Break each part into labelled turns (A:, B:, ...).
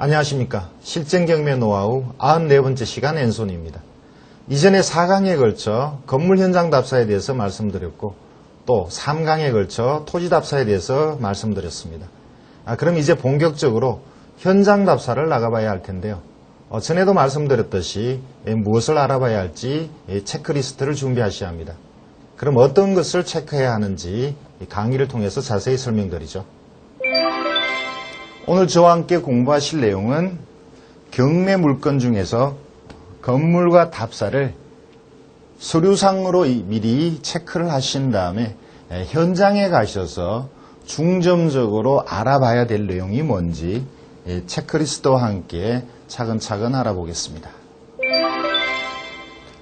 A: 안녕하십니까. 실전 경매 노하우 94번째 시간 앤손입니다. 이전에 4강에 걸쳐 건물 현장 답사에 대해서 말씀드렸고 또 3강에 걸쳐 토지 답사에 대해서 말씀드렸습니다. 그럼 이제 본격적으로 현장 답사를 나가봐야 할 텐데요. 전에도 말씀드렸듯이 무엇을 알아봐야 할지 체크리스트를 준비하셔야 합니다. 그럼 어떤 것을 체크해야 하는지 강의를 통해서 자세히 설명드리죠. 오늘 저와 함께 공부하실 내용은 경매 물건 중에서 건물과 답사를 서류상으로 미리 체크를 하신 다음에 현장에 가셔서 중점적으로 알아봐야 될 내용이 뭔지 체크리스트와 함께 차근차근 알아보겠습니다.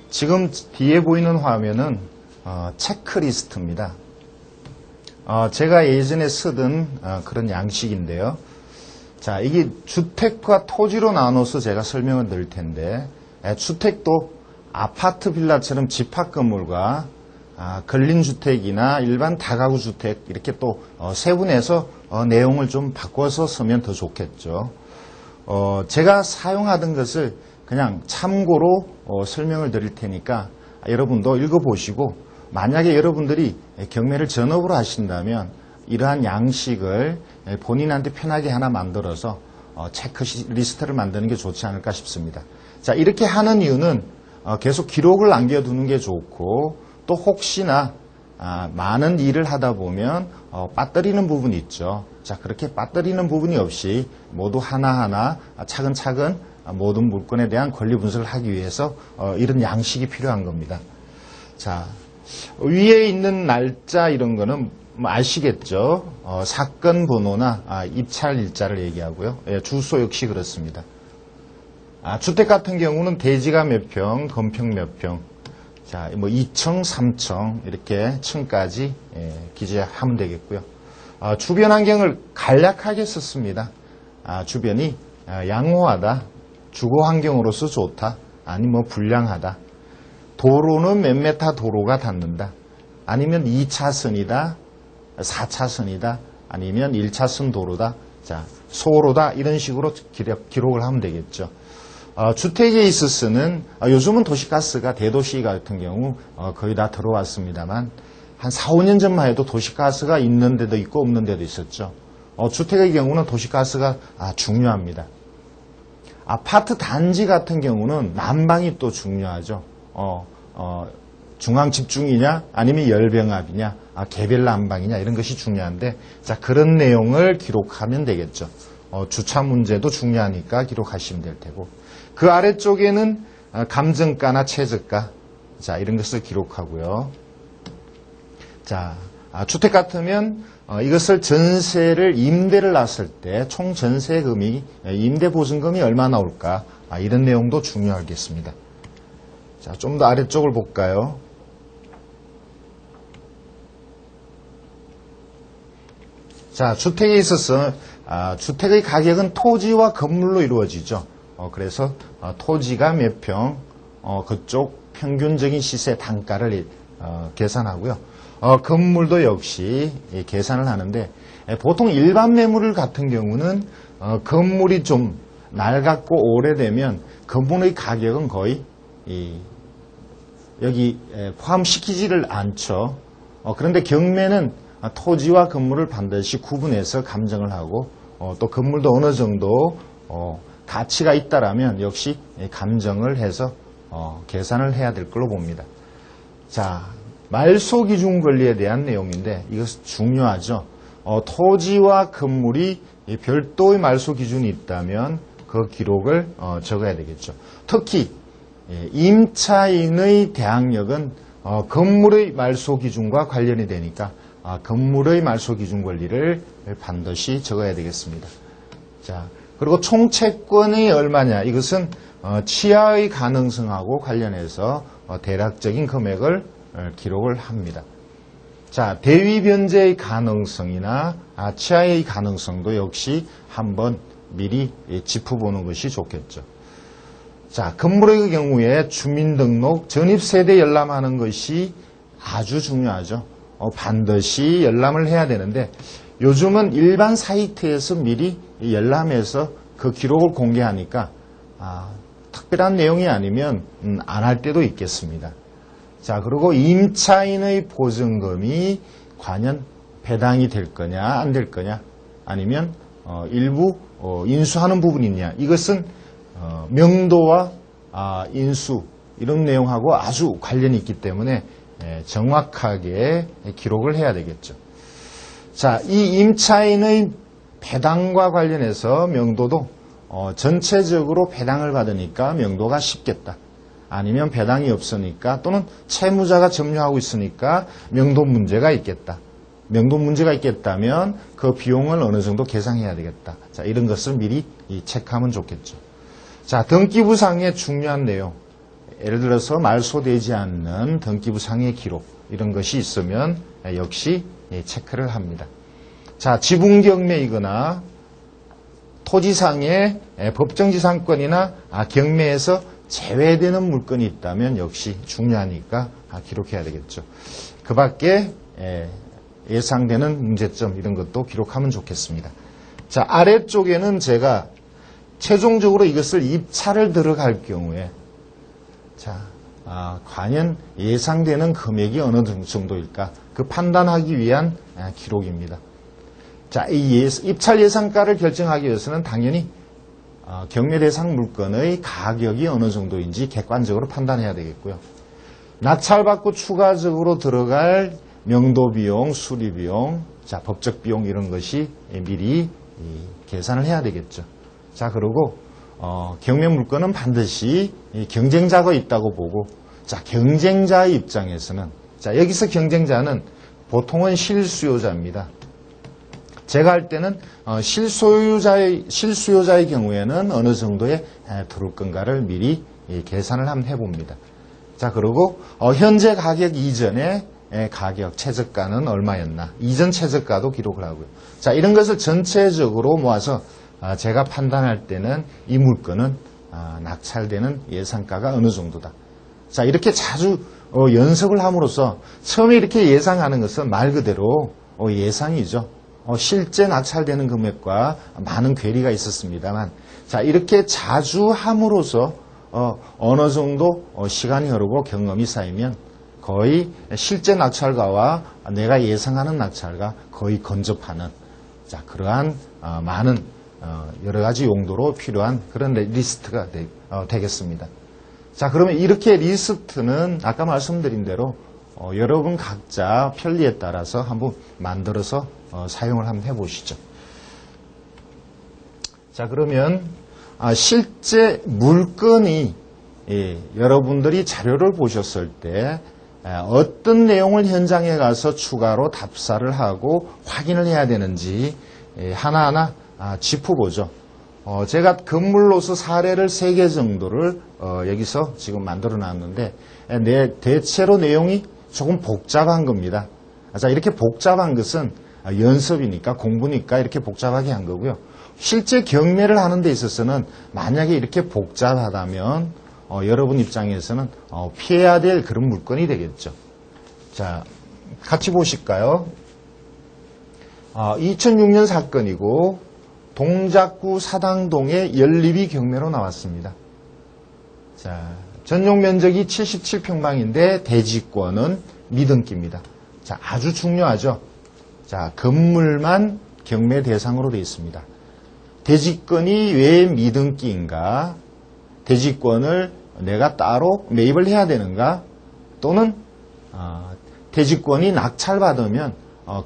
A: 지금 뒤에 보이는 화면은 체크리스트입니다. 제가 예전에 쓰던 그런 양식인데요. 자, 이게 주택과 토지로 나눠서 제가 설명을 드릴 텐데, 주택도 아파트 빌라처럼 집합 건물과 근린주택이나 일반 다가구 주택 이렇게 또 세분해서 내용을 좀 바꿔서 쓰면 더 좋겠죠. 제가 사용하던 것을 그냥 참고로 설명을 드릴 테니까 여러분도 읽어보시고, 만약에 여러분들이 경매를 전업으로 하신다면 이러한 양식을 본인한테 편하게 하나 만들어서 체크리스트를 만드는 게 좋지 않을까 싶습니다. 자, 이렇게 하는 이유는 계속 기록을 남겨두는 게 좋고, 또 혹시나 많은 일을 하다 보면 빠뜨리는 부분이 있죠. 자, 그렇게 빠뜨리는 부분이 없이 모두 하나하나 차근차근 모든 물건에 대한 권리 분석을 하기 위해서 이런 양식이 필요한 겁니다. 자, 위에 있는 날짜 이런 거는 아시겠죠? 사건 번호나 입찰 일자를 얘기하고요. 주소 역시 그렇습니다. 주택 같은 경우는 대지가 몇 평, 건평 몇 평, 자, 2층, 3층 이렇게 층까지 기재하면 되겠고요. 주변 환경을 간략하게 썼습니다. 주변이 양호하다, 주거 환경으로서 좋다, 아니면 불량하다. 도로는 몇 메타 도로가 닿는다. 아니면 2차선이다. 4차선이다. 아니면 1차선 도로다. 자, 소로다. 이런 식으로 기록을 하면 되겠죠. 주택에 있어서는 요즘은 도시가스가 대도시 같은 경우 거의 다 들어왔습니다만 한 4, 5년 전만 해도 도시가스가 있는 데도 있고 없는 데도 있었죠. 주택의 경우는 도시가스가 중요합니다. 아파트 단지 같은 경우는 난방이 또 중요하죠. 중앙 집중이냐 아니면 열병합이냐 개별 난방이냐 이런 것이 중요한데, 자, 그런 내용을 기록하면 되겠죠. 주차 문제도 중요하니까 기록하시면 될 테고, 그 아래쪽에는 감정가나 최저가, 자, 이런 것을 기록하고요. 자, 주택 같으면 이것을 전세를 임대를 놨을 때 총 전세금이 임대 보증금이 얼마 나올까, 이런 내용도 중요하겠습니다. 자, 좀 더 아래쪽을 볼까요? 자, 주택에 있어서 주택의 가격은 토지와 건물로 이루어지죠. 그래서 토지가 몇 평, 그쪽 평균적인 시세 단가를 계산하고요. 건물도 역시 계산을 하는데, 보통 일반 매물 같은 경우는 건물이 좀 낡았고 오래되면 건물의 가격은 거의 여기 포함시키지를 않죠. 그런데 경매는 토지와 건물을 반드시 구분해서 감정을 하고, 또 건물도 어느 정도 가치가 있다라면 역시 감정을 해서 계산을 해야 될 걸로 봅니다. 자, 말소 기준 권리에 대한 내용인데 이것은 중요하죠. 토지와 건물이 별도의 말소 기준이 있다면 그 기록을 적어야 되겠죠. 특히 임차인의 대항력은 건물의 말소 기준과 관련이 되니까 건물의 말소 기준 권리를 반드시 적어야 되겠습니다. 자, 그리고 총 채권이 얼마냐, 이것은 취하의 가능성하고 관련해서 대략적인 금액을 기록을 합니다. 자, 대위 변제의 가능성이나 취하의 가능성도 역시 한번 미리 짚어보는 것이 좋겠죠. 자, 건물의 경우에 주민등록, 전입세대 열람하는 것이 아주 중요하죠. 반드시 열람을 해야 되는데, 요즘은 일반 사이트에서 미리 열람해서 그 기록을 공개하니까 특별한 내용이 아니면 안 할 때도 있겠습니다. 자, 그리고 임차인의 보증금이 과연 배당이 될 거냐 안 될 거냐, 아니면 일부 인수하는 부분이 있냐, 이것은 명도와 인수 이런 내용하고 아주 관련이 있기 때문에 정확하게 기록을 해야 되겠죠. 자, 이 임차인의 배당과 관련해서 명도도 전체적으로 배당을 받으니까 명도가 쉽겠다, 아니면 배당이 없으니까 또는 채무자가 점유하고 있으니까 명도 문제가 있겠다. 명도 문제가 있겠다면 그 비용을 어느 정도 계상해야 되겠다. 자, 이런 것을 미리 체크하면 좋겠죠. 자, 등기부상의 중요한 내용. 예를 들어서 말소되지 않는 등기부상의 기록, 이런 것이 있으면 역시 체크를 합니다. 자, 지분경매이거나 토지상의 법정지상권이나 경매에서 제외되는 물건이 있다면 역시 중요하니까 기록해야 되겠죠. 그 밖에 예상되는 문제점 이런 것도 기록하면 좋겠습니다. 자, 아래쪽에는 제가 최종적으로 이것을 입찰을 들어갈 경우에 과연 예상되는 금액이 어느 정도일까, 그 판단하기 위한 기록입니다. 자, 이 입찰 예상가를 결정하기 위해서는 당연히 경매 대상 물건의 가격이 어느 정도인지 객관적으로 판단해야 되겠고요. 낙찰받고 추가적으로 들어갈 명도비용, 수리비용, 자, 법적비용 이런 것이 미리 계산을 해야 되겠죠. 자, 그리고 경매 물건은 반드시 경쟁자가 있다고 보고, 자, 경쟁자의 입장에서는, 자, 여기서 경쟁자는 보통은 실수요자입니다. 제가 할 때는 실수요자의 경우에는 어느 정도의 들어올 건가를 미리 계산을 한번 해봅니다. 자, 그리고 현재 가격 이전에 가격 최저가는 얼마였나, 이전 최저가도 기록을 하고요. 자, 이런 것을 전체적으로 모아서 제가 판단할 때는 이 물건은 낙찰되는 예상가가 어느 정도다. 자, 이렇게 자주 연습을 함으로써 처음에 이렇게 예상하는 것은 말 그대로 예상이죠. 실제 낙찰되는 금액과 많은 괴리가 있었습니다만, 자, 이렇게 자주 함으로써 어느 정도 시간이 흐르고 경험이 쌓이면 거의 실제 낙찰가와 내가 예상하는 낙찰가 거의 근접하는, 자, 그러한 많은 여러 가지 용도로 필요한 그런 리스트가 되겠습니다. 자, 그러면 이렇게 리스트는 아까 말씀드린 대로 여러분 각자 편리에 따라서 한번 만들어서 사용을 한번 해보시죠. 자, 그러면 실제 물건이 여러분들이 자료를 보셨을 때 어떤 내용을 현장에 가서 추가로 답사를 하고 확인을 해야 되는지 하나하나 짚어보죠. 제가 건물로서 사례를 3개 정도를 여기서 지금 만들어 놨는데 대체로 내용이 조금 복잡한 겁니다. 자, 이렇게 복잡한 것은 연습이니까, 공부니까 이렇게 복잡하게 한 거고요. 실제 경매를 하는 데 있어서는 만약에 이렇게 복잡하다면 여러분 입장에서는 피해야 될 그런 물건이 되겠죠. 자, 같이 보실까요? 2006년 사건이고 동작구 사당동의 연립이 경매로 나왔습니다. 자, 전용 면적이 77평방인데 대지권은 미등기입니다. 자, 아주 중요하죠. 자, 건물만 경매 대상으로 되어 있습니다. 대지권이 왜 미등기인가? 대지권을 내가 따로 매입을 해야 되는가? 또는 대지권이 낙찰받으면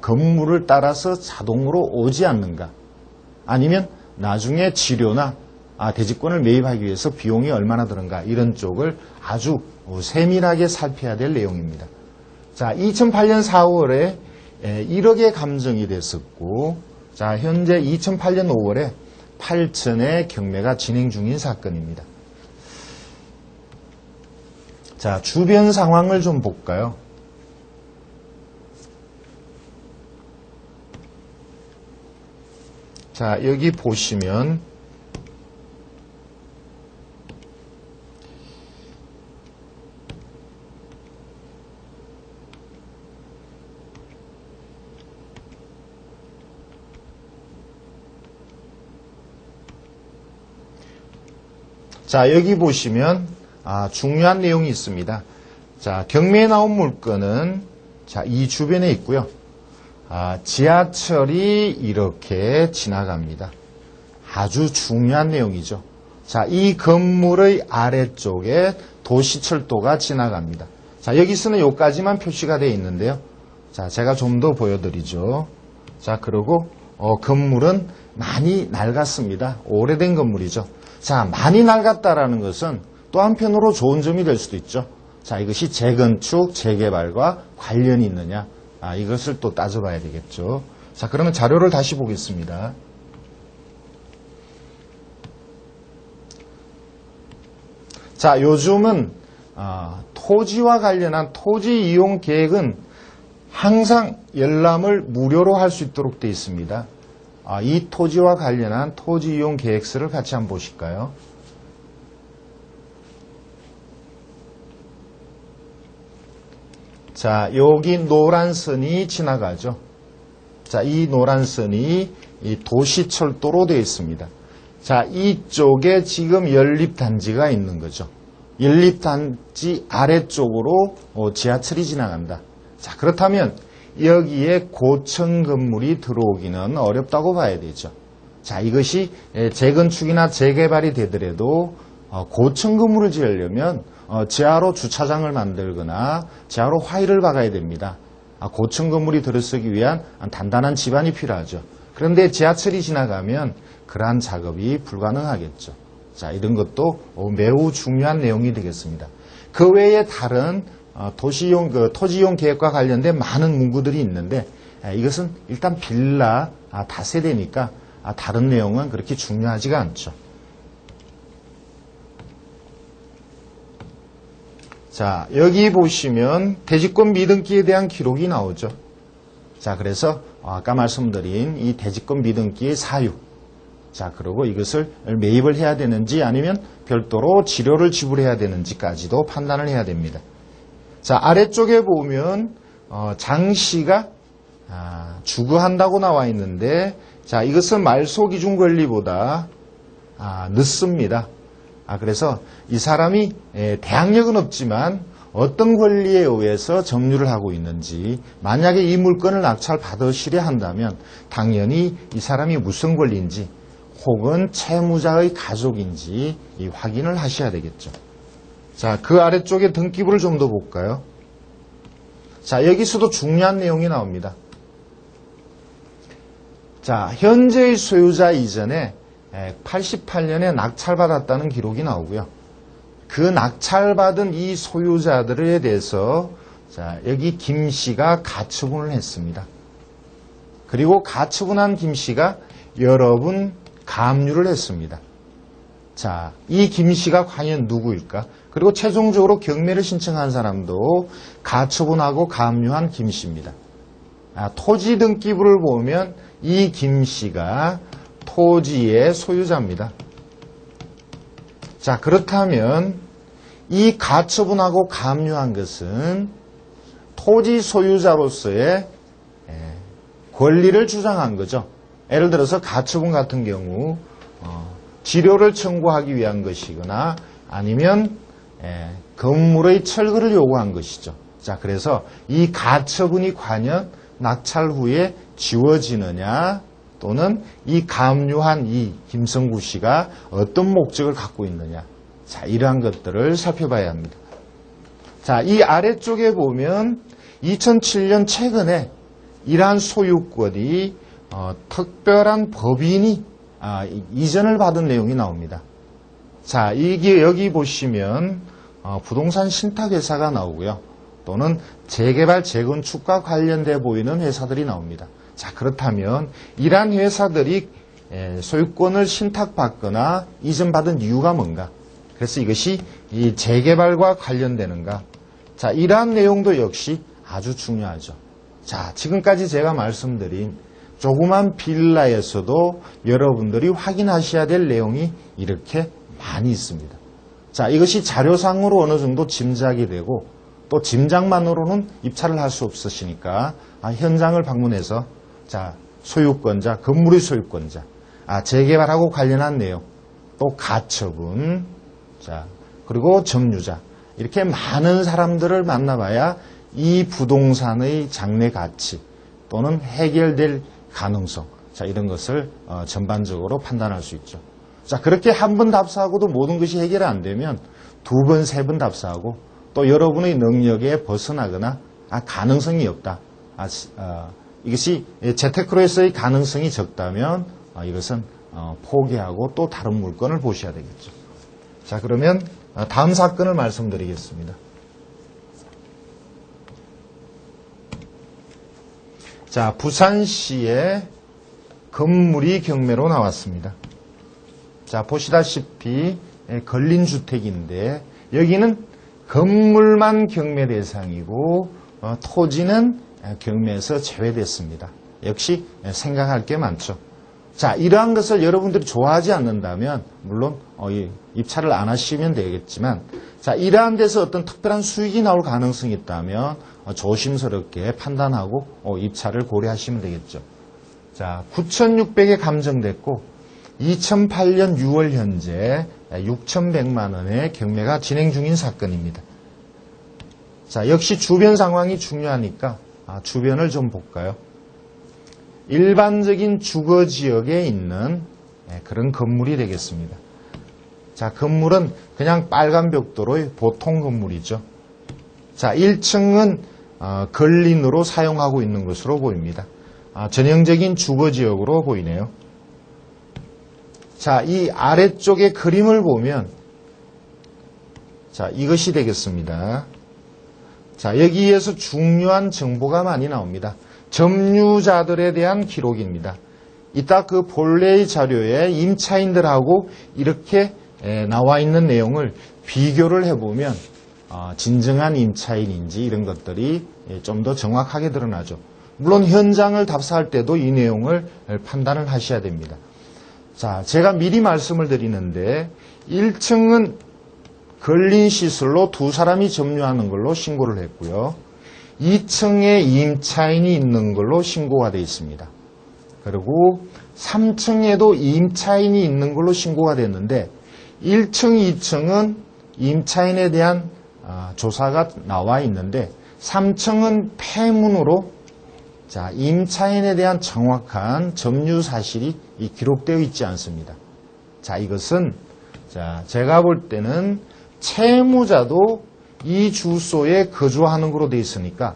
A: 건물을 따라서 자동으로 오지 않는가? 아니면 나중에 지료나 대지권을 매입하기 위해서 비용이 얼마나 드는가? 이런 쪽을 아주 세밀하게 살펴야 될 내용입니다. 자, 2008년 4월에 1억에 감정이 됐었고, 자, 현재 2008년 5월에 8천의 경매가 진행 중인 사건입니다. 자, 주변 상황을 좀 볼까요? 자, 여기 보시면 자, 여기 보시면 중요한 내용이 있습니다. 자, 경매에 나온 물건은 자, 이 주변에 있고요. 지하철이 이렇게 지나갑니다. 아주 중요한 내용이죠. 자, 이 건물의 아래쪽에 도시철도가 지나갑니다. 자, 여기서는 여기까지만 표시가 되어 있는데요. 자, 제가 좀 더 보여드리죠. 자, 그리고 건물은 많이 낡았습니다. 오래된 건물이죠. 자, 많이 낡았다라는 것은 또 한편으로 좋은 점이 될 수도 있죠. 자, 이것이 재건축, 재개발과 관련이 있느냐. 이것을 또 따져봐야 되겠죠. 자, 그러면 자료를 다시 보겠습니다. 자, 요즘은 토지와 관련한 토지 이용 계획은 항상 열람을 무료로 할 수 있도록 되어 있습니다. 이 토지와 관련한 토지 이용 계획서를 같이 한번 보실까요? 자, 여기 노란 선이 지나가죠. 자, 이 노란 선이 이 도시철도로 되어 있습니다. 자, 이쪽에 지금 연립단지가 있는 거죠. 연립단지 아래쪽으로 지하철이 지나간다. 자, 그렇다면 여기에 고층 건물이 들어오기는 어렵다고 봐야 되죠. 자, 이것이 재건축이나 재개발이 되더라도 고층 건물을 지으려면 지하로 주차장을 만들거나 지하로 화일을 박아야 됩니다. 고층 건물이 들어서기 위한 단단한 집안이 필요하죠. 그런데 지하철이 지나가면 그러한 작업이 불가능하겠죠. 자, 이런 것도 매우 중요한 내용이 되겠습니다. 그 외에 다른 도시용, 토지용 계획과 관련된 많은 문구들이 있는데 이것은 일단 빌라 다세대니까 다른 내용은 그렇게 중요하지가 않죠. 자, 여기 보시면 대지권 미등기에 대한 기록이 나오죠. 자, 그래서 아까 말씀드린 이 대지권 미등기의 사유. 자, 그리고 이것을 매입을 해야 되는지 아니면 별도로 지료를 지불해야 되는지까지도 판단을 해야 됩니다. 자, 아래쪽에 보면 장씨가 주거한다고 나와 있는데, 자, 이것은 말소 기준 권리보다 늦습니다. 그래서 이 사람이 대항력은 없지만 어떤 권리에 의해서 점유를 하고 있는지, 만약에 이 물건을 낙찰받으시려 한다면 당연히 이 사람이 무슨 권리인지 혹은 채무자의 가족인지 이 확인을 하셔야 되겠죠. 자, 그 아래쪽에 등기부를 좀 더 볼까요? 자, 여기서도 중요한 내용이 나옵니다. 자, 현재의 소유자 이전에 88년에 낙찰받았다는 기록이 나오고요. 그 낙찰받은 이 소유자들에 대해서 자, 여기 김 씨가 가처분을 했습니다. 그리고 가처분한 김 씨가 여러 분 가압류를 했습니다. 자, 이 김 씨가 과연 누구일까? 그리고 최종적으로 경매를 신청한 사람도 가처분하고 가압류한 김 씨입니다. 토지 등기부를 보면 이 김 씨가 토지의 소유자입니다. 자, 그렇다면 이 가처분하고 가압류한 것은 토지 소유자로서의 권리를 주장한 거죠. 예를 들어서 가처분 같은 경우 지료를 청구하기 위한 것이거나 아니면 건물의 철거를 요구한 것이죠. 자, 그래서 이 가처분이 과연 낙찰 후에 지워지느냐 또는 이 가압류한 이 김성구 씨가 어떤 목적을 갖고 있느냐. 자, 이러한 것들을 살펴봐야 합니다. 자, 이 아래쪽에 보면 2007년 최근에 이러한 소유권이 특별한 법인이 이전을 받은 내용이 나옵니다. 자, 이게 여기 보시면 부동산 신탁회사가 나오고요. 또는 재개발, 재건축과 관련돼 보이는 회사들이 나옵니다. 자, 그렇다면 이러한 회사들이 소유권을 신탁받거나 이전받은 이유가 뭔가? 그래서 이것이 이 재개발과 관련되는가? 자, 이러한 내용도 역시 아주 중요하죠. 자, 지금까지 제가 말씀드린 조그만 빌라에서도 여러분들이 확인하셔야 될 내용이 이렇게 많이 있습니다. 자, 이것이 자료상으로 어느 정도 짐작이 되고 또 짐작만으로는 입찰을 할 수 없으시니까 현장을 방문해서 자, 소유권자, 건물의 소유권자, 재개발하고 관련한 내용, 또 가처분, 자, 그리고 점유자. 이렇게 많은 사람들을 만나봐야 이 부동산의 장래 가치 또는 해결될 가능성, 자, 이런 것을 전반적으로 판단할 수 있죠. 자, 그렇게 한 번 답사하고도 모든 것이 해결이 안 되면 두 번, 세 번 답사하고 또 여러분의 능력에 벗어나거나 가능성이 없다. 이것이 재테크로서의 가능성이 적다면 이것은 포기하고 또 다른 물건을 보셔야 되겠죠. 자, 그러면 다음 사건을 말씀드리겠습니다. 자, 부산시에 건물이 경매로 나왔습니다. 자, 보시다시피 걸린 주택인데 여기는 건물만 경매 대상이고 토지는 경매에서 제외됐습니다. 역시 생각할 게 많죠. 자, 이러한 것을 여러분들이 좋아하지 않는다면 물론 입찰을 안 하시면 되겠지만, 자, 이러한 데서 어떤 특별한 수익이 나올 가능성이 있다면 조심스럽게 판단하고 입찰을 고려하시면 되겠죠. 자, 9,600에 감정됐고 2008년 6월 현재 6,100만 원의 경매가 진행 중인 사건입니다. 자, 역시 주변 상황이 중요하니까 주변을 좀 볼까요? 일반적인 주거지역에 있는 그런 건물이 되겠습니다. 자, 건물은 그냥 빨간 벽돌의 보통 건물이죠. 자, 1층은 걸린으로 사용하고 있는 것으로 보입니다. 전형적인 주거지역으로 보이네요. 자, 이 아래쪽의 그림을 보면 자, 이것이 되겠습니다. 자, 여기에서 중요한 정보가 많이 나옵니다. 점유자들에 대한 기록입니다. 이따 그 본래의 자료에 임차인들하고 이렇게 나와 있는 내용을 비교를 해보면 진정한 임차인인지 이런 것들이 좀 더 정확하게 드러나죠. 물론 현장을 답사할 때도 이 내용을 판단을 하셔야 됩니다. 자, 제가 미리 말씀을 드리는데 1층은 걸린 시설로 두 사람이 점유하는 걸로 신고를 했고요. 2층에 임차인이 있는 걸로 신고가 되어 있습니다. 그리고 3층에도 임차인이 있는 걸로 신고가 됐는데 1층, 2층은 임차인에 대한 조사가 나와 있는데 3층은 폐문으로 자, 임차인에 대한 정확한 점유 사실이 기록되어 있지 않습니다. 자, 이것은 자, 제가 볼 때는 채무자도 이 주소에 거주하는 걸로 되어 있으니까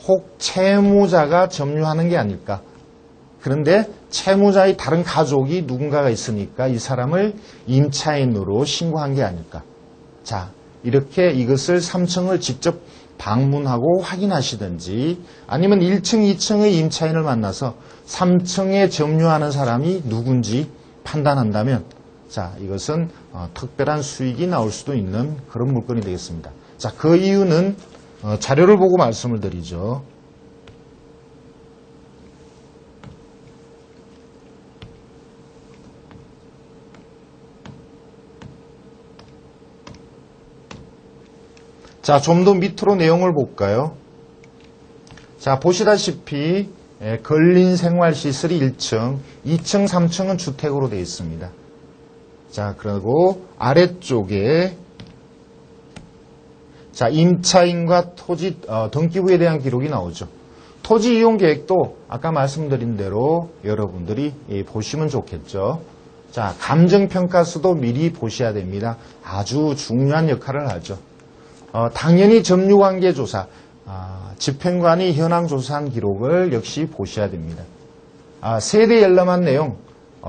A: 혹 채무자가 점유하는 게 아닐까. 그런데 채무자의 다른 가족이 누군가가 있으니까 이 사람을 임차인으로 신고한 게 아닐까. 자, 이렇게 이것을 3층을 직접 방문하고 확인하시든지 아니면 1층, 2층의 임차인을 만나서 3층에 점유하는 사람이 누군지 판단한다면 자, 이것은 특별한 수익이 나올 수도 있는 그런 물건이 되겠습니다. 자, 그 이유는 자료를 보고 말씀을 드리죠. 자, 좀 더 밑으로 내용을 볼까요? 자, 보시다시피 걸린 생활시설이 1층, 2층, 3층은 주택으로 되어 있습니다. 자, 그리고 아래쪽에 자, 임차인과 토지 등기부에 대한 기록이 나오죠. 토지 이용 계획도 아까 말씀드린 대로 여러분들이 보시면 좋겠죠. 자, 감정평가서도 미리 보셔야 됩니다. 아주 중요한 역할을 하죠. 당연히 점유관계조사, 집행관이 현황 조사한 기록을 역시 보셔야 됩니다. 세대 열람한 내용,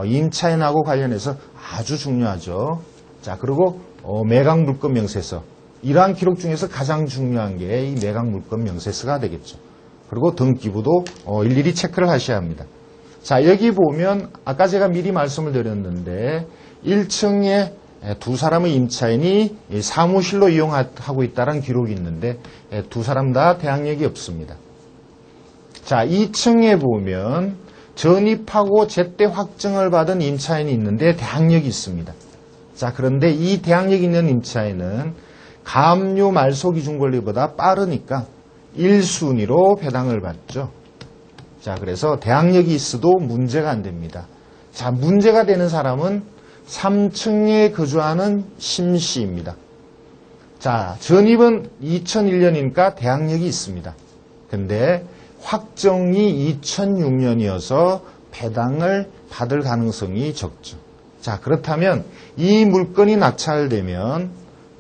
A: 임차인하고 관련해서 아주 중요하죠. 자, 그리고 매각 물건 명세서, 이러한 기록 중에서 가장 중요한 게 이 매각 물건 명세서가 되겠죠. 그리고 등기부도 일일이 체크를 하셔야 합니다. 자, 여기 보면 아까 제가 미리 말씀을 드렸는데 1층에 두 사람의 임차인이 사무실로 이용하고 있다는 기록이 있는데 두 사람 다 대항력이 없습니다. 자, 2층에 보면 전입하고 제때 확정을 받은 임차인이 있는데 대항력이 있습니다. 자, 그런데 이 대항력 있는 임차인은 가압류 말소 기준 권리보다 빠르니까 1순위로 배당을 받죠. 자, 그래서 대항력이 있어도 문제가 안 됩니다. 자, 문제가 되는 사람은 3층에 거주하는 심씨입니다. 자, 전입은 2001년이니까 대학력이 있습니다. 근데 확정이 2006년이어서 배당을 받을 가능성이 적죠. 자, 그렇다면 이 물건이 낙찰되면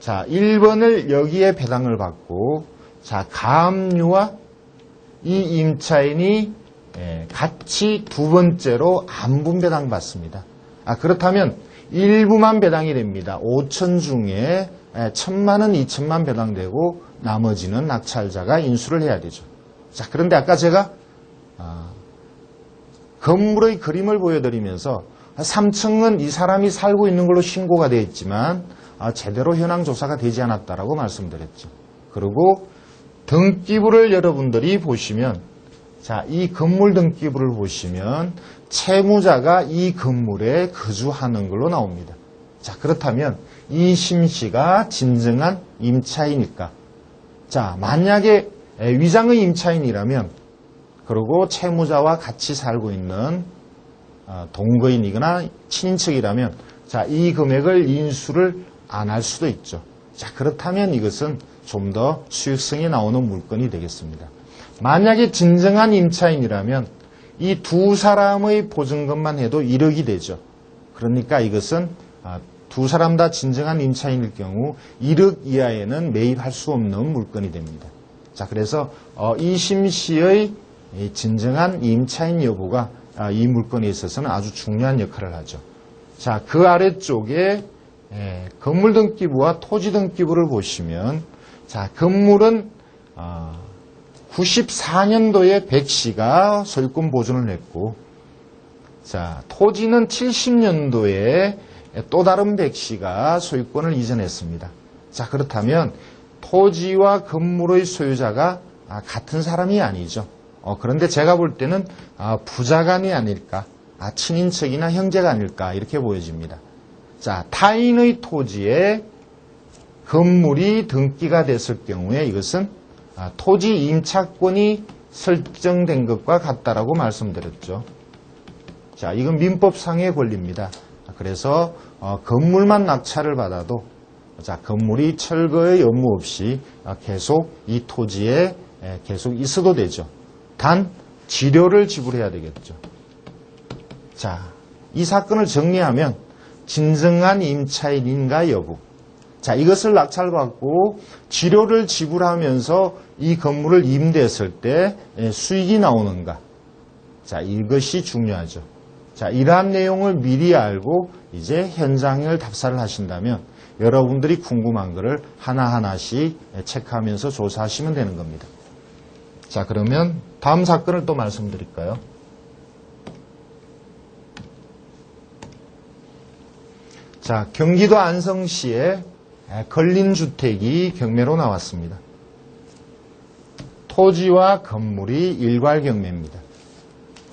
A: 자, 1번을 여기에 배당을 받고 자, 가압류와 이 임차인이 같이 두 번째로 안분 배당 받습니다. 그렇다면 일부만 배당이 됩니다. 5천 중에 1,000만 원, 2천만 배당되고 나머지는 낙찰자가 인수를 해야 되죠. 자, 그런데 아까 제가 건물의 그림을 보여드리면서 3층은 이 사람이 살고 있는 걸로 신고가 되어 있지만 제대로 현황 조사가 되지 않았다라고 말씀드렸죠. 그리고 등기부를 여러분들이 보시면 자, 이 건물 등기부를 보시면 채무자가 이 건물에 거주하는 걸로 나옵니다. 자, 그렇다면 이 심씨가 진정한 임차인일까? 자, 만약에 위장의 임차인이라면 그리고 채무자와 같이 살고 있는 동거인이거나 친인척이라면 자, 이 금액을 인수를 안 할 수도 있죠. 자, 그렇다면 이것은 좀 더 수익성이 나오는 물건이 되겠습니다. 만약에 진정한 임차인이라면 이 두 사람의 보증금만 해도 1억이 되죠. 그러니까 이것은 두 사람 다 진정한 임차인일 경우 1억 이하에는 매입할 수 없는 물건이 됩니다. 자, 그래서 이 심씨의 진정한 임차인 여부가 이 물건에 있어서는 아주 중요한 역할을 하죠. 자, 그 아래쪽에 건물 등기부와 토지 등기부를 보시면 자, 건물은 94년도에 백 씨가 소유권 보존을 했고 자, 토지는 70년도에 또 다른 백 씨가 소유권을 이전했습니다. 자, 그렇다면 토지와 건물의 소유자가 같은 사람이 아니죠. 그런데 제가 볼 때는 부자간이 아닐까, 친인척이나 형제가 아닐까 이렇게 보여집니다. 자, 타인의 토지에 건물이 등기가 됐을 경우에 이것은 토지 임차권이 설정된 것과 같다라고 말씀드렸죠. 자, 이건 민법상의 권리입니다. 그래서 건물만 낙찰을 받아도 자, 건물이 철거의 의무 없이 계속 이 토지에 계속 있어도 되죠. 단 지료를 지불해야 되겠죠. 자, 이 사건을 정리하면 진정한 임차인인가 여부. 자, 이것을 낙찰받고 지료를 지불하면서 이 건물을 임대했을 때 수익이 나오는가. 자, 이것이 중요하죠. 자, 이러한 내용을 미리 알고 이제 현장을 답사를 하신다면 여러분들이 궁금한 것을 하나하나씩 체크하면서 조사하시면 되는 겁니다. 자, 그러면 다음 사건을 또 말씀드릴까요? 자, 경기도 안성시에 걸린 주택이 경매로 나왔습니다. 토지와 건물이 일괄 경매입니다.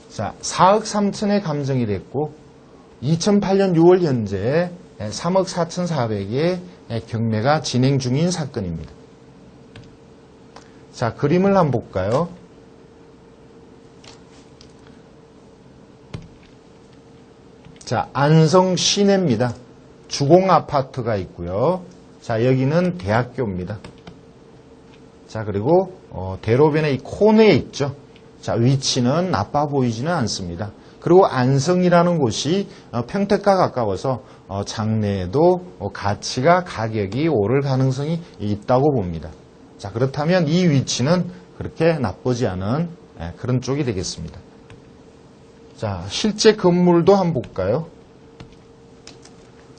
A: 자, 4억 3천에 감정이 됐고 2008년 6월 현재 3억 4,400에 경매가 진행 중인 사건입니다. 자, 그림을 한번 볼까요? 자, 안성 시내입니다. 주공 아파트가 있고요. 자, 여기는 대학교입니다. 자, 그리고 대로변의 이 코너에 있죠. 자, 위치는 나빠 보이지는 않습니다. 그리고 안성이라는 곳이 평택과 가까워서 장래에도 가치가 가격이 오를 가능성이 있다고 봅니다. 자, 그렇다면 이 위치는 그렇게 나쁘지 않은 그런 쪽이 되겠습니다. 자, 실제 건물도 한번 볼까요?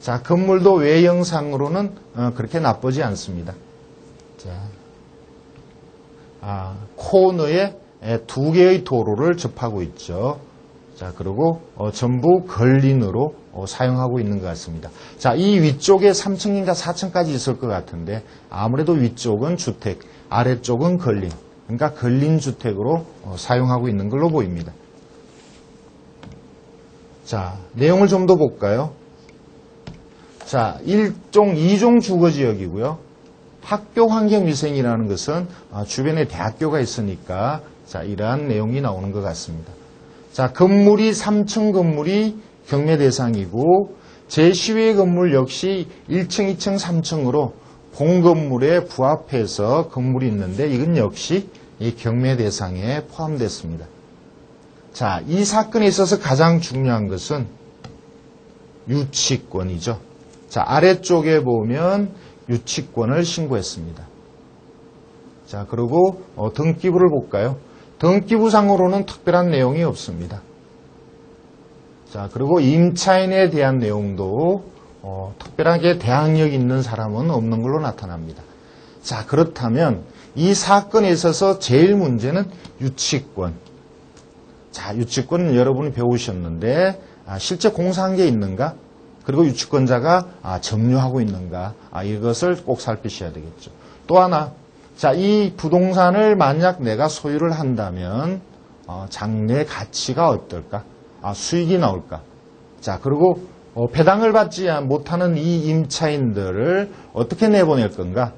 A: 자, 건물도 외형상으로는 그렇게 나쁘지 않습니다. 자, 코너에 두 개의 도로를 접하고 있죠. 자, 그리고 전부 걸린으로 사용하고 있는 것 같습니다. 자, 이 위쪽에 3층인가 4층까지 있을 것 같은데 아무래도 위쪽은 주택, 아래쪽은 걸린. 그러니까 걸린 주택으로 사용하고 있는 걸로 보입니다. 자, 내용을 좀 더 볼까요? 자, 2종 주거지역이고요. 학교 환경위생이라는 것은 주변에 대학교가 있으니까 자, 이러한 내용이 나오는 것 같습니다. 자, 건물이 3층 건물이 경매 대상이고 제시외 건물 역시 1층, 2층, 3층으로 본 건물에 부합해서 건물이 있는데 이건 역시 이 경매 대상에 포함됐습니다. 자, 이 사건에 있어서 가장 중요한 것은 유치권이죠. 자, 아래쪽에 보면 유치권을 신고했습니다. 자, 그리고 등기부를 볼까요? 등기부상으로는 특별한 내용이 없습니다. 자, 그리고 임차인에 대한 내용도 특별하게 대항력 있는 사람은 없는 걸로 나타납니다. 자, 그렇다면 이 사건에 있어서 제일 문제는 유치권. 자, 유치권은 여러분이 배우셨는데 실제 공사한 게 있는가? 그리고 유치권자가 점유하고 있는가? 이것을 꼭 살피셔야 되겠죠. 또 하나, 자, 이 부동산을 만약 내가 소유를 한다면 장래 가치가 어떨까? 수익이 나올까? 자, 그리고 배당을 받지 못하는 이 임차인들을 어떻게 내보낼 건가?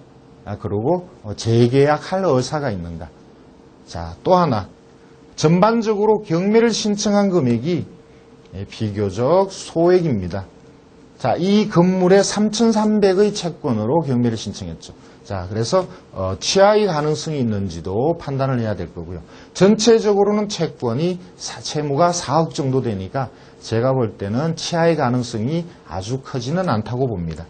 A: 그리고 재계약할 의사가 있는가? 자, 또 하나, 전반적으로 경매를 신청한 금액이 비교적 소액입니다. 자, 이 건물에 3,300의 채권으로 경매를 신청했죠. 자, 그래서 취하의 가능성이 있는지도 판단을 해야 될 거고요. 전체적으로는 채권이 채무가 4억 정도 되니까 제가 볼 때는 취하의 가능성이 아주 크지는 않다고 봅니다.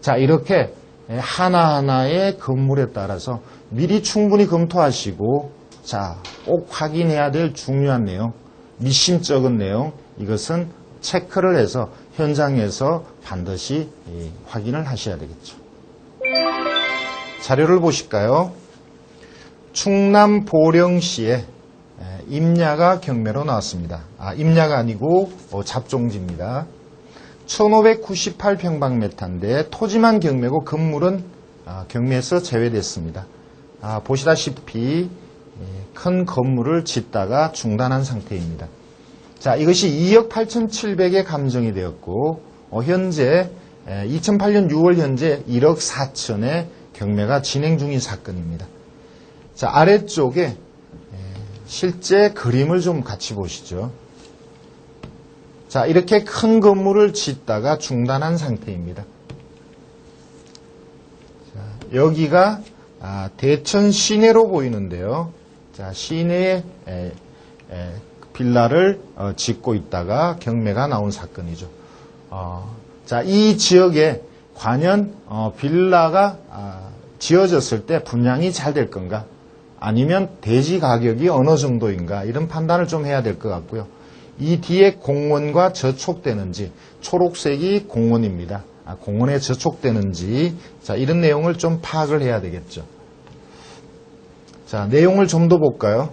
A: 자, 이렇게 하나하나의 건물에 따라서 미리 충분히 검토하시고, 자, 꼭 확인해야 될 중요한 내용, 미심쩍은 내용, 이것은 체크를 해서 현장에서 반드시 확인을 하셔야 되겠죠. 자료를 보실까요? 충남 보령시에 임야가 경매로 나왔습니다. 임야가 아니고 잡종지입니다. 1598평방미터인데 토지만 경매고 건물은 경매에서 제외됐습니다. 보시다시피 큰 건물을 짓다가 중단한 상태입니다. 자, 이것이 2억 8,700에 감정이 되었고 현재 2008년 6월 현재 1억 4천에 경매가 진행 중인 사건입니다. 자, 아래쪽에 실제 그림을 좀 같이 보시죠. 자, 이렇게 큰 건물을 짓다가 중단한 상태입니다. 자, 여기가 대천 시내로 보이는데요. 자, 시내에 빌라를 짓고 있다가 경매가 나온 사건이죠. 자, 이 지역에 과연 빌라가 지어졌을 때 분양이 잘 될 건가? 아니면 대지 가격이 어느 정도인가? 이런 판단을 좀 해야 될 것 같고요. 이 뒤에 공원과 저촉되는지, 초록색이 공원입니다. 공원에 저촉되는지, 자, 이런 내용을 좀 파악을 해야 되겠죠. 자, 내용을 좀 더 볼까요?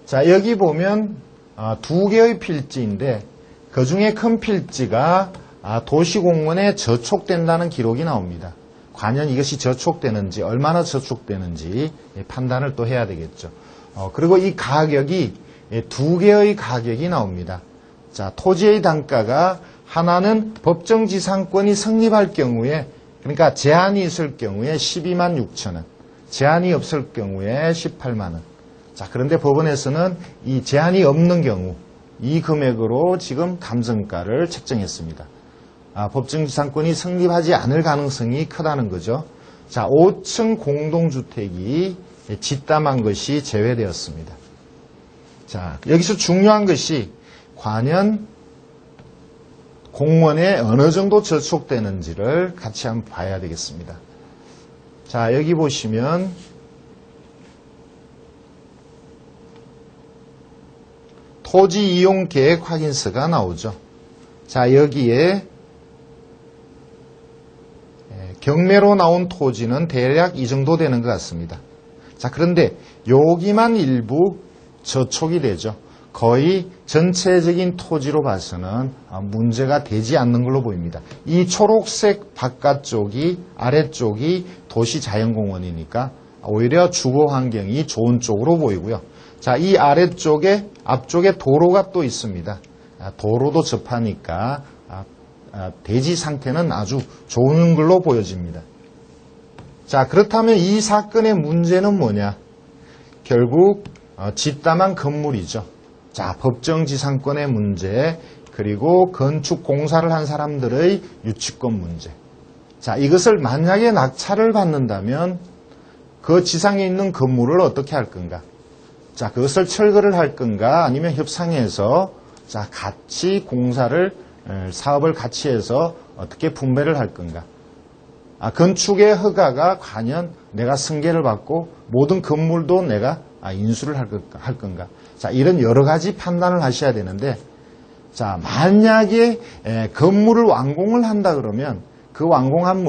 A: 자, 여기 보면 두 개의 필지인데 그 중에 큰 필지가 도시공원에 저촉된다는 기록이 나옵니다. 과연 이것이 저촉되는지, 얼마나 저촉되는지 판단을 또 해야 되겠죠. 그리고 이 가격이 두 개의 가격이 나옵니다. 자, 토지의 단가가 하나는 법정지상권이 성립할 경우에, 그러니까 제한이 있을 경우에 12만 6천 원, 제한이 없을 경우에 18만 원. 자, 그런데 법원에서는 이 제한이 없는 경우 이 금액으로 지금 감정가를 책정했습니다. 법정지상권이 성립하지 않을 가능성이 크다는 거죠. 자, 5층 공동주택이 짓담한 것이 제외되었습니다. 자, 여기서 중요한 것이 과연 공원에 어느 정도 저촉되는지를 같이 한번 봐야 되겠습니다. 자, 여기 보시면 토지 이용 계획 확인서가 나오죠. 자, 여기에 경매로 나온 토지는 대략 이 정도 되는 것 같습니다. 자, 그런데 여기만 일부 저촉이 되죠. 거의 전체적인 토지로 봐서는 문제가 되지 않는 걸로 보입니다. 이 초록색 바깥쪽이, 아래쪽이 도시자연공원이니까 오히려 주거 환경이 좋은 쪽으로 보이고요. 자, 이 아래쪽에, 앞쪽에 도로가 또 있습니다. 도로도 접하니까 대지 상태는 아주 좋은 걸로 보여집니다. 자, 그렇다면 이 사건의 문제는 뭐냐? 결국 짓담한 건물이죠. 자, 법정지상권의 문제, 그리고 건축 공사를 한 사람들의 유치권 문제. 자, 이것을 만약에 낙찰을 받는다면 그 지상에 있는 건물을 어떻게 할 건가? 자, 그것을 철거를 할 건가? 아니면 협상해서 자, 같이 사업을 같이 해서 어떻게 분배를 할 건가? 건축의 허가가 과연 내가 승계를 받고 모든 건물도 내가 인수를 할 건가? 자, 이런 여러 가지 판단을 하셔야 되는데, 자, 만약에 건물을 완공을 한다 그러면 그 완공한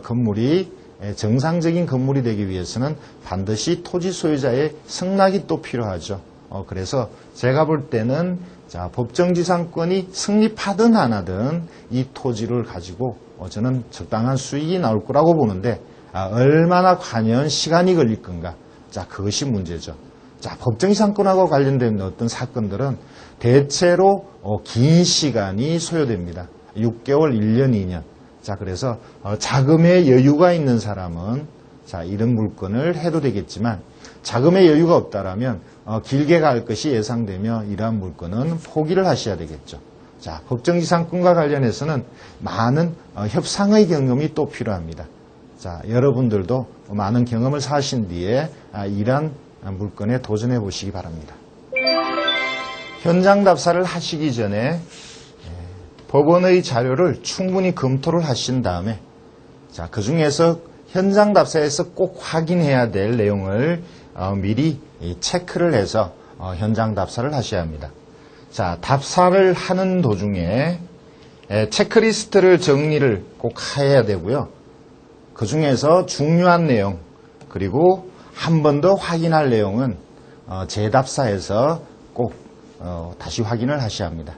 A: 건물이 정상적인 건물이 되기 위해서는 반드시 토지 소유자의 승낙이 또 필요하죠. 그래서 제가 볼 때는 자, 법정지상권이 성립하든 안 하든 이 토지를 가지고 저는 적당한 수익이 나올 거라고 보는데 얼마나 과연 시간이 걸릴 건가? 자, 그것이 문제죠. 자, 법정지상권하고 관련된 어떤 사건들은 대체로 긴 시간이 소요됩니다. 6개월, 1년, 2년. 자, 그래서 자금의 여유가 있는 사람은 자, 이런 물건을 해도 되겠지만 자금의 여유가 없다라면 길게 갈 것이 예상되며 이러한 물건은 포기를 하셔야 되겠죠. 자, 법정지상권과 관련해서는 많은 협상의 경험이 또 필요합니다. 자, 여러분들도 많은 경험을 사신 뒤에 이러한 물건에 도전해 보시기 바랍니다. 현장 답사를 하시기 전에 법원의 자료를 충분히 검토를 하신 다음에 자, 그 중에서 현장 답사에서 꼭 확인해야 될 내용을 미리 체크를 해서 현장 답사를 하셔야 합니다. 자, 답사를 하는 도중에 체크리스트를 정리를 꼭 해야 되고요. 그 중에서 중요한 내용 그리고 한 번 더 확인할 내용은 재답사에서 꼭 다시 확인을 하셔야 합니다.